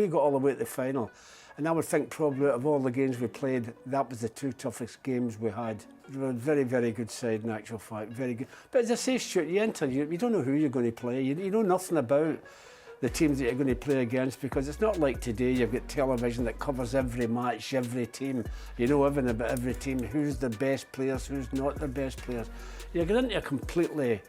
we got all the way to the final. And I would think probably out of all the games we played, that was the two toughest games we had. We were a very, very good side in actual fact, very good. But as I say, Stuart, you enter, you don't know who you're going to play. You know nothing about the teams that you're going to play against, because it's not like today. You've got television that covers every match, every team. You know everything about every team, who's the best players, who's not the best players. You're going into a completely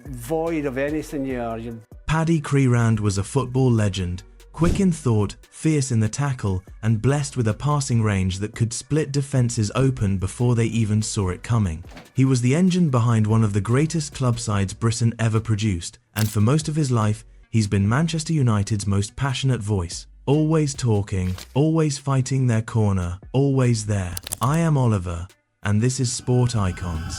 void of anything you are. Paddy Crerand was a football legend, quick in thought, fierce in the tackle, and blessed with a passing range that could split defences open before they even saw it coming. He was the engine behind one of the greatest club sides Britain ever produced, and for most of his life, he's been Manchester United's most passionate voice. Always talking, always fighting their corner, always there. I am Oliver, and this is Sport Icons.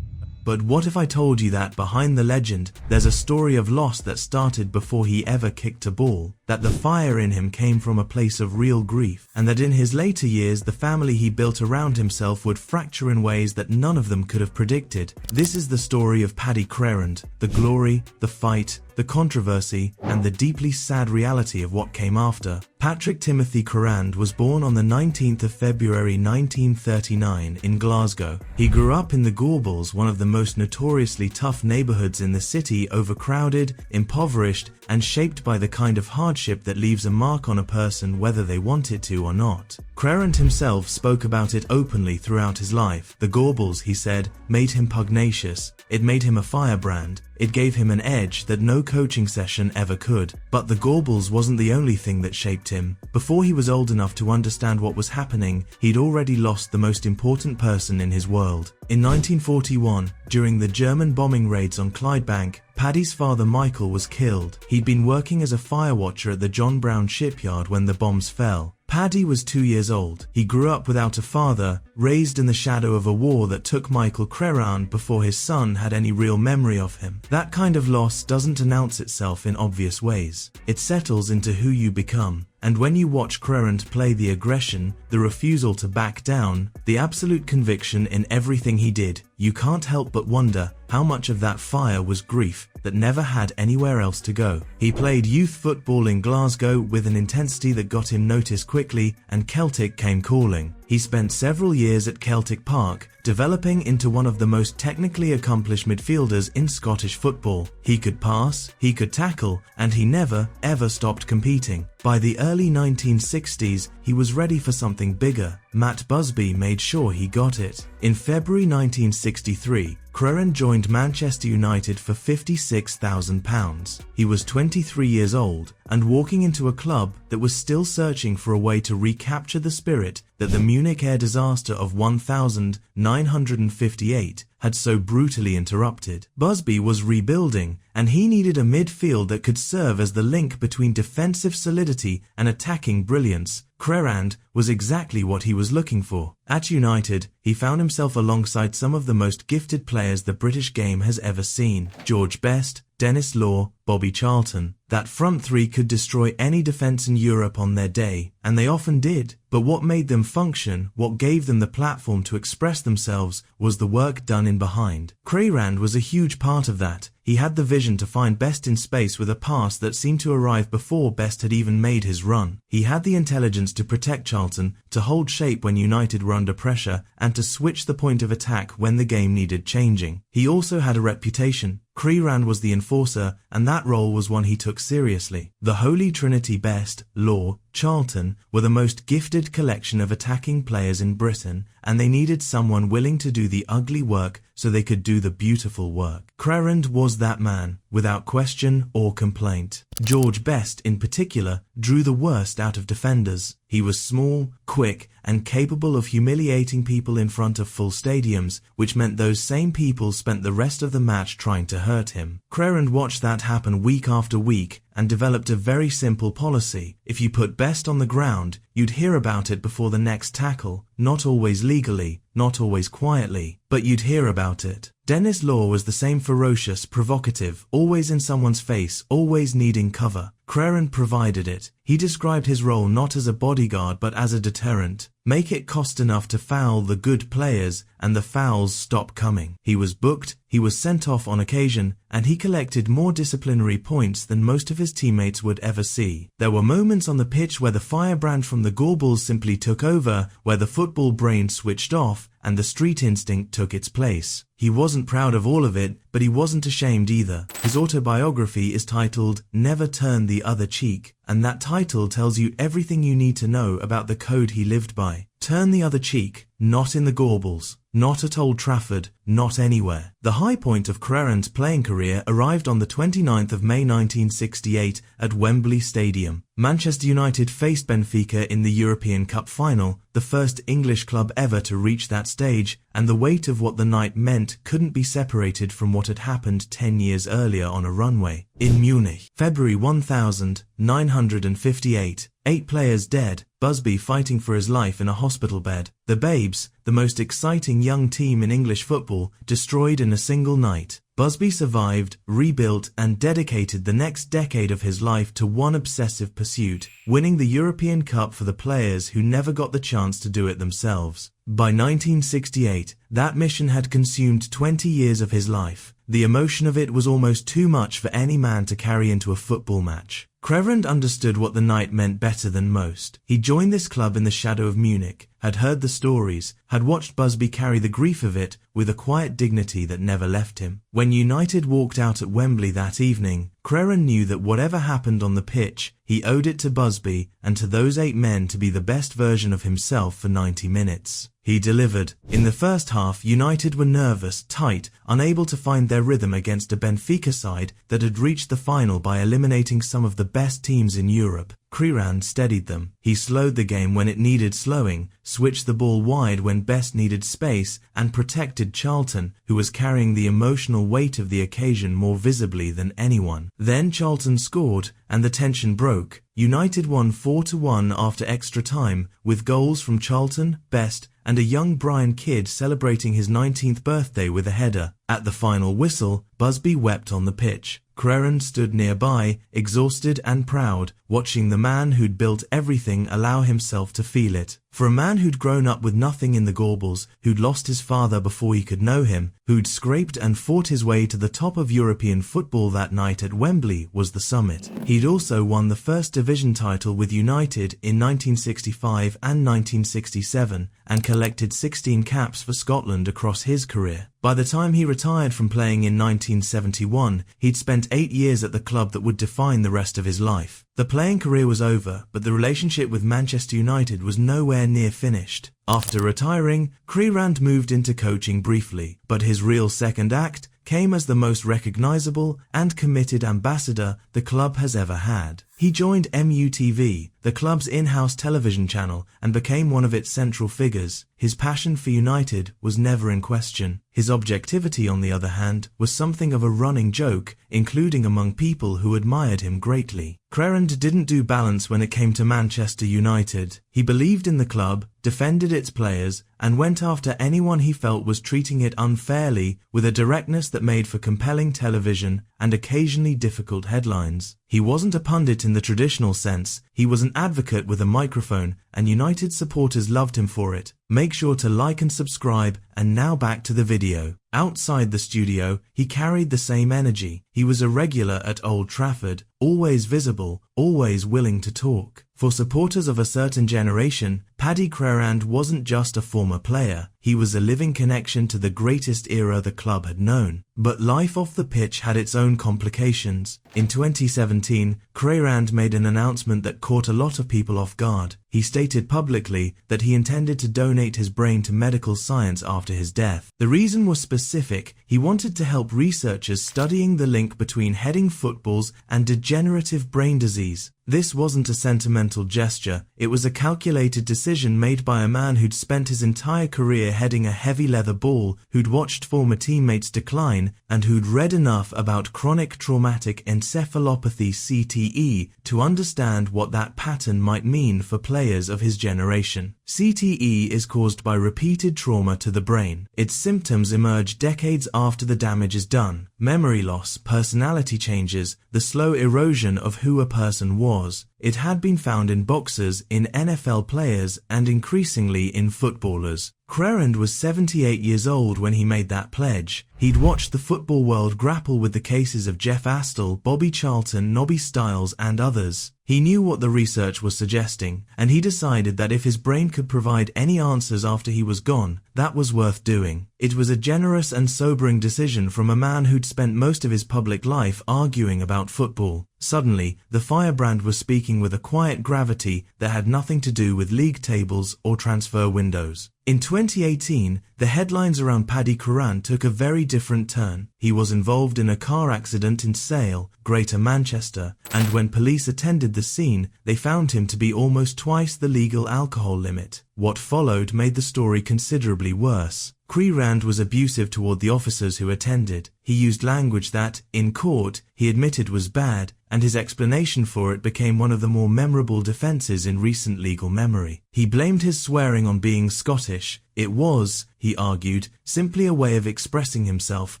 But what if I told you that behind the legend, there's a story of loss that started before he ever kicked a ball, that the fire in him came from a place of real grief, and that in his later years the family he built around himself would fracture in ways that none of them could have predicted? This is the story of Paddy Crerand, the glory, the fight, the controversy, and the deeply sad reality of what came after. Patrick Timothy Crerand was born on the 19th of February 1939 in Glasgow. He grew up in the Gorbals, one of the most notoriously tough neighbourhoods in the city, overcrowded, impoverished, and shaped by the kind of hardship that leaves a mark on a person whether they want it to or not. Crerand himself spoke about it openly throughout his life. The Gorbals, he said, made him pugnacious. It made him a firebrand. It gave him an edge that no coaching session ever could. But the Gorbals wasn't the only thing that shaped him. Before he was old enough to understand what was happening, he'd already lost the most important person in his world. In 1941, during the German bombing raids on Clydebank, Paddy's father Michael was killed. He'd been working as a fire watcher at the John Brown shipyard when the bombs fell. Paddy was 2 years old. He grew up without a father, raised in the shadow of a war that took Michael Crerand before his son had any real memory of him. That kind of loss doesn't announce itself in obvious ways. It settles into who you become. And when you watch Crerand play, the aggression, the refusal to back down, the absolute conviction in everything he did, you can't help but wonder how much of that fire was grief that never had anywhere else to go. He played youth football in Glasgow with an intensity that got him noticed quickly, and Celtic came calling. He spent several years at Celtic Park, developing into one of the most technically accomplished midfielders in Scottish football. He could pass, he could tackle, and he never, ever stopped competing. By the early 1960s, he was ready for something bigger. Matt Busby made sure he got it. In February 1963, Crerand joined Manchester United for £56,000. He was 23 years old and walking into a club that was still searching for a way to recapture the spirit that the Munich air disaster of 1958 had so brutally interrupted. Busby was rebuilding, and he needed a midfield that could serve as the link between defensive solidity and attacking brilliance. Crerand was exactly what he was looking for. At United, he found himself alongside some of the most gifted players the British game has ever seen: George Best, Denis Law, Bobby Charlton. That front three could destroy any defence in Europe on their day, and they often did. But what made them function, what gave them the platform to express themselves, was the work done in behind. Crerand was a huge part of that. He had the vision to find Best in space with a pass that seemed to arrive before Best had even made his run. He had the intelligence to protect Charlton, to hold shape when United were under pressure, and to switch the point of attack when the game needed changing. He also had a reputation. Crerand was the enforcer, and that role was one he took seriously. The Holy Trinity, Best, Law, Charlton, were the most gifted collection of attacking players in Britain, and they needed someone willing to do the ugly work so they could do the beautiful work. Crerand was that man, without question or complaint. George Best, in particular, drew the worst out of defenders. He was small, quick, and capable of humiliating people in front of full stadiums, which meant those same people spent the rest of the match trying to hurt him. Crerand watched that happen week after week and developed a very simple policy. If you put Best on the ground, you'd hear about it before the next tackle, not always legally, not always quietly, but you'd hear about it. Denis Law was the same: ferocious, provocative, always in someone's face, always needing cover. Crerand provided it. He described his role not as a bodyguard but as a deterrent. Make it cost enough to foul the good players and the fouls stop coming. He was booked, he was sent off on occasion, and he collected more disciplinary points than most of his teammates would ever see. There were moments on the pitch where the firebrand from the Gorbals simply took over, where the football brain switched off, and the street instinct took its place. He wasn't proud of all of it, but he wasn't ashamed either. His autobiography is titled Never Turn the Other Cheek, and that title tells you everything you need to know about the code he lived by. Turn the other cheek, not in the Gorbals, not at Old Trafford, not anywhere. The high point of Crerand's playing career arrived on the 29th of May 1968 at Wembley Stadium. Manchester United faced Benfica in the European Cup final, the first English club ever to reach that stage, and the weight of what the night meant couldn't be separated from what had happened 10 years earlier on a runway. In Munich, February 1958, 8 players dead, Busby fighting for his life in a hospital bed. The Babes, the most exciting young team in English football, destroyed in a single night. Busby survived, rebuilt, and dedicated the next decade of his life to one obsessive pursuit, winning the European Cup for the players who never got the chance to do it themselves. By 1968, that mission had consumed 20 years of his life. The emotion of it was almost too much for any man to carry into a football match. Crerand understood what the night meant better than most. He joined this club in the shadow of Munich, had heard the stories, had watched Busby carry the grief of it with a quiet dignity that never left him. When United walked out at Wembley that evening, Crerand knew that whatever happened on the pitch, he owed it to Busby and to those 8 men to be the best version of himself for 90 minutes. He delivered. In the first half, United were nervous, tight, unable to find their rhythm against a Benfica side that had reached the final by eliminating some of the best teams in Europe. Crerand steadied them. He slowed the game when it needed slowing, switched the ball wide when best needed space, and protected Charlton, who was carrying the emotional weight of the occasion more visibly than anyone. Then Charlton scored, and the tension broke. United won 4-1 after extra time, with goals from Charlton, Best, and a young Brian Kidd celebrating his 19th birthday with a header. At the final whistle, Busby wept on the pitch. Crerand stood nearby, exhausted and proud, watching the man who'd built everything allow himself to feel it. For a man who'd grown up with nothing in the Gorbals, who'd lost his father before he could know him, who'd scraped and fought his way to the top of European football that night at Wembley was the summit. He'd also won the first division title with United in 1965 and 1967 and collected 16 caps for Scotland across his career. By the time he retired from playing in 1971, he'd spent 8 years at the club that would define the rest of his life. The playing career was over, but the relationship with Manchester United was nowhere near finished. After retiring, Crerand moved into coaching briefly, but his real second act came as the most recognisable and committed ambassador the club has ever had. He joined MUTV, the club's in-house television channel, and became one of its central figures. His passion for United was never in question. His objectivity, on the other hand, was something of a running joke, including among people who admired him greatly. Crerand didn't do balance when it came to Manchester United. He believed in the club, defended its players, and went after anyone he felt was treating it unfairly with a directness that made for compelling television and occasionally difficult headlines. He wasn't a pundit in the traditional sense, he was an advocate with a microphone, and United supporters loved him for it. Make sure to like and subscribe, and now back to the video. Outside the studio, he carried the same energy. He was a regular at Old Trafford, always visible, always willing to talk. For supporters of a certain generation, Paddy Crerand wasn't just a former player, he was a living connection to the greatest era the club had known. But life off the pitch had its own complications. In 2017, Crerand made an announcement that caught a lot of people off guard. He stated publicly that he intended to donate his brain to medical science after his death. The reason was specific. He wanted to help researchers studying the link between heading footballs and degenerative brain disease. This wasn't a sentimental gesture, it was a calculated decision made by a man who'd spent his entire career heading a heavy leather ball, who'd watched former teammates decline, and who'd read enough about chronic traumatic encephalopathy (CTE) to understand what that pattern might mean for players of his generation. CTE is caused by repeated trauma to the brain. Its symptoms emerge decades after the damage is done. memory loss, personality changes, the slow erosion of who a person was. It had been found in boxers, in NFL players, and increasingly in footballers. Crerand was 78 years old when he made that pledge. He'd watched the football world grapple with the cases of Jeff Astle, Bobby Charlton, Nobby Stiles, and others. He knew what the research was suggesting, and he decided that if his brain could provide any answers after he was gone, that was worth doing. It was a generous and sobering decision from a man who'd spent most of his public life arguing about football. Suddenly, the firebrand was speaking with a quiet gravity that had nothing to do with league tables or transfer windows. In 2018, the headlines around Paddy Crerand took a very different turn. He was involved in a car accident in Sale, Greater Manchester, and when police attended the scene, they found him to be almost twice the legal alcohol limit. What followed made the story considerably worse. Crerand was abusive toward the officers who attended. He used language that, in court, he admitted was bad, and his explanation for it became one of the more memorable defenses in recent legal memory. He blamed his swearing on being Scottish. It was, he argued, simply a way of expressing himself,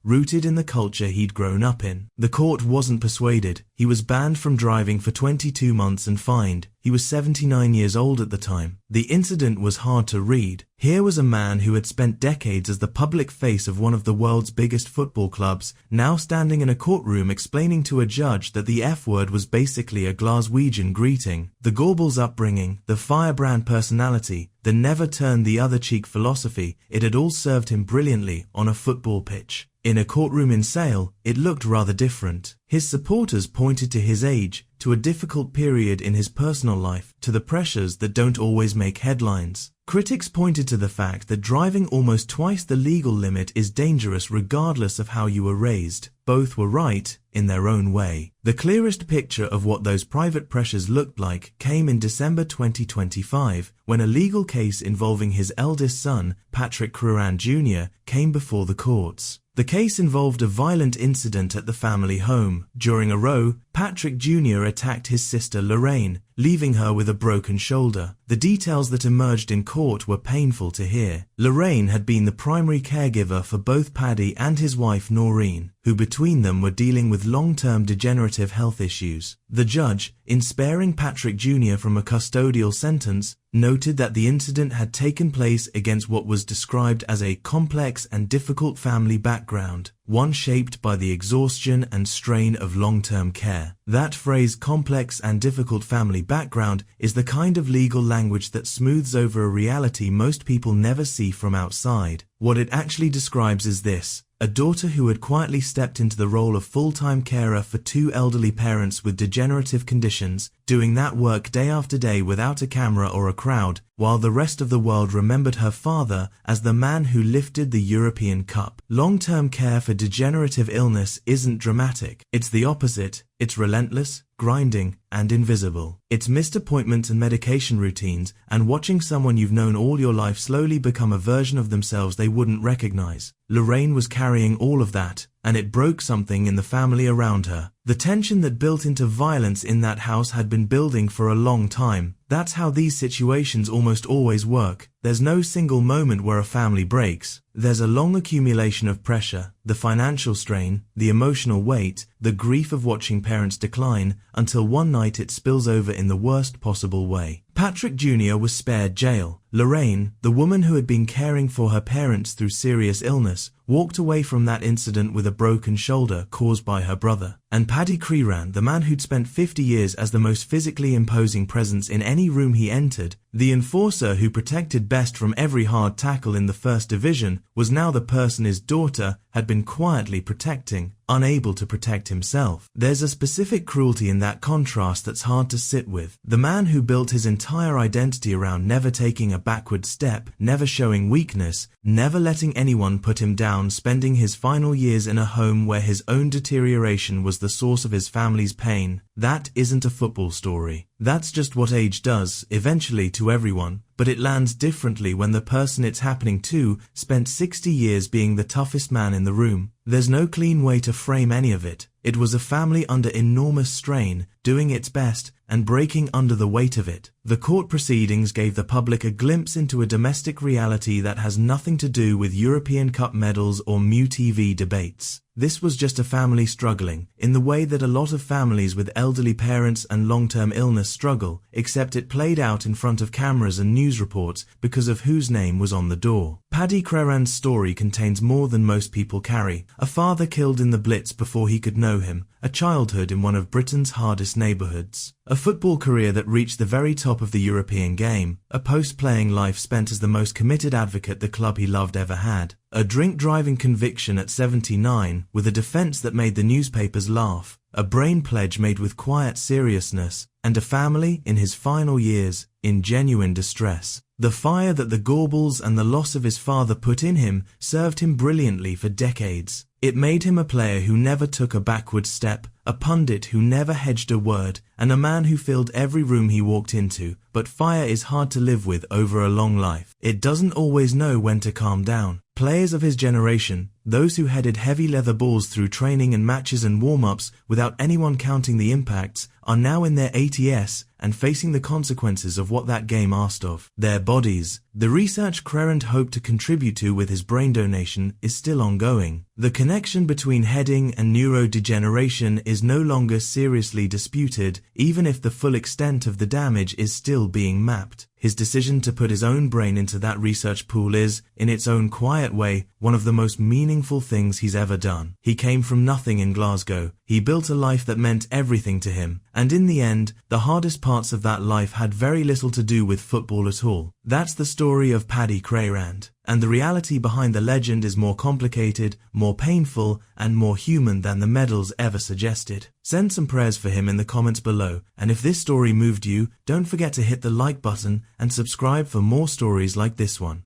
rooted in the culture he'd grown up in. The court wasn't persuaded. He was banned from driving for 22 months and fined. He was 79 years old at the time. The incident was hard to read. Here was a man who had spent decades as the public face of one of the world's biggest football clubs, now standing in a courtroom explaining to a judge that the F-word was basically a Glaswegian greeting. The Gorbals upbringing, the firebrand personality, the never turn the other cheek philosophy, it had all served him brilliantly on a football pitch. In a courtroom in Sale, it looked rather different. His supporters pointed to his age, to a difficult period in his personal life, to the pressures that don't always make headlines. Critics pointed to the fact that driving almost twice the legal limit is dangerous regardless of how you were raised. Both were right, in their own way. The clearest picture of what those private pressures looked like came in December 2025, when a legal case involving his eldest son, Paddy Crerand Jr., came before the courts. The case involved a violent incident at the family home. During a row, Paddy Jr. attacked his sister Lorraine, leaving her with a broken shoulder. The details that emerged in court were painful to hear. Lorraine had been the primary caregiver for both Paddy and his wife Noreen, who between them were dealing with long-term degenerative health issues. The judge, in sparing Paddy Jr. from a custodial sentence, noted that the incident had taken place against what was described as a complex and difficult family background, one shaped by the exhaustion and strain of long-term care. That phrase, complex and difficult family background, is the kind of legal language that smooths over a reality most people never see from outside. What it actually describes is this: a daughter who had quietly stepped into the role of full-time carer for two elderly parents with degenerative conditions, doing that work day after day without a camera or a crowd, while the rest of the world remembered her father as the man who lifted the European Cup. Long-term care for degenerative illness isn't dramatic. It's the opposite. It's relentless, grinding, and invisible. It's missed appointments and medication routines, and watching someone you've known all your life slowly become a version of themselves they wouldn't recognize. Lorraine was carrying all of that, and it broke something in the family around her. The tension that built into violence in that house had been building for a long time. That's how these situations almost always work. There's no single moment where a family breaks. There's a long accumulation of pressure, the financial strain, the emotional weight, the grief of watching parents decline, until one night it spills over in the worst possible way. Paddy Jr. was spared jail. Lorraine, the woman who had been caring for her parents through serious illness, walked away from that incident with a broken shoulder caused by her brother. And Paddy Crerand, the man who'd spent 50 years as the most physically imposing presence in any room he entered, the enforcer who protected best from every hard tackle in the First Division, was now the person his daughter had been quietly protecting, unable to protect himself. There's a specific cruelty in that contrast that's hard to sit with. The man who built his entire identity around never taking a backward step, never showing weakness, never letting anyone put him down, spending his final years in a home where his own deterioration was the source of his family's pain. That isn't a football story. That's just what age does, eventually, to everyone, but it lands differently when the person it's happening to spent 60 years being the toughest man in the room. There's no clean way to frame any of it. It was a family under enormous strain, doing its best, and breaking under the weight of it. The court proceedings gave the public a glimpse into a domestic reality that has nothing to do with European Cup medals or MUTV debates. This was just a family struggling, in the way that a lot of families with elderly parents and long-term illness struggle, except it played out in front of cameras and news reports because of whose name was on the door. Paddy Crerand's story contains more than most people carry. A father killed in the Blitz before he could know him, a childhood in one of Britain's hardest neighbourhoods, a football career that reached the very top of the European game, a post-playing life spent as the most committed advocate the club he loved ever had, a drink-driving conviction at 79 with a defence that made the newspapers laugh, a brain pledge made with quiet seriousness, and a family in his final years in genuine distress. The fire that the Gorbals and the loss of his father put in him served him brilliantly for decades. It made him a player who never took a backward step, a pundit who never hedged a word, and a man who filled every room he walked into. But fire is hard to live with over a long life. It doesn't always know when to calm down. Players of his generation, those who headed heavy leather balls through training and matches and warm-ups without anyone counting the impacts, are now in their 80s and facing the consequences of what that game asked of their bodies. The research Crerand hoped to contribute to with his brain donation is still ongoing. The connection between heading and neurodegeneration is no longer seriously disputed, even if the full extent of the damage is still being mapped. His decision to put his own brain into that research pool is, in its own quiet way, one of the most meaningful things he's ever done. He came from nothing in Glasgow. He built a life that meant everything to him, and in the end, the hardest parts of that life had very little to do with football at all. That's the story of Paddy Crerand, and the reality behind the legend is more complicated, more painful, and more human than the medals ever suggested. Send some prayers for him in the comments below, and if this story moved you, don't forget to hit the like button and subscribe for more stories like this one.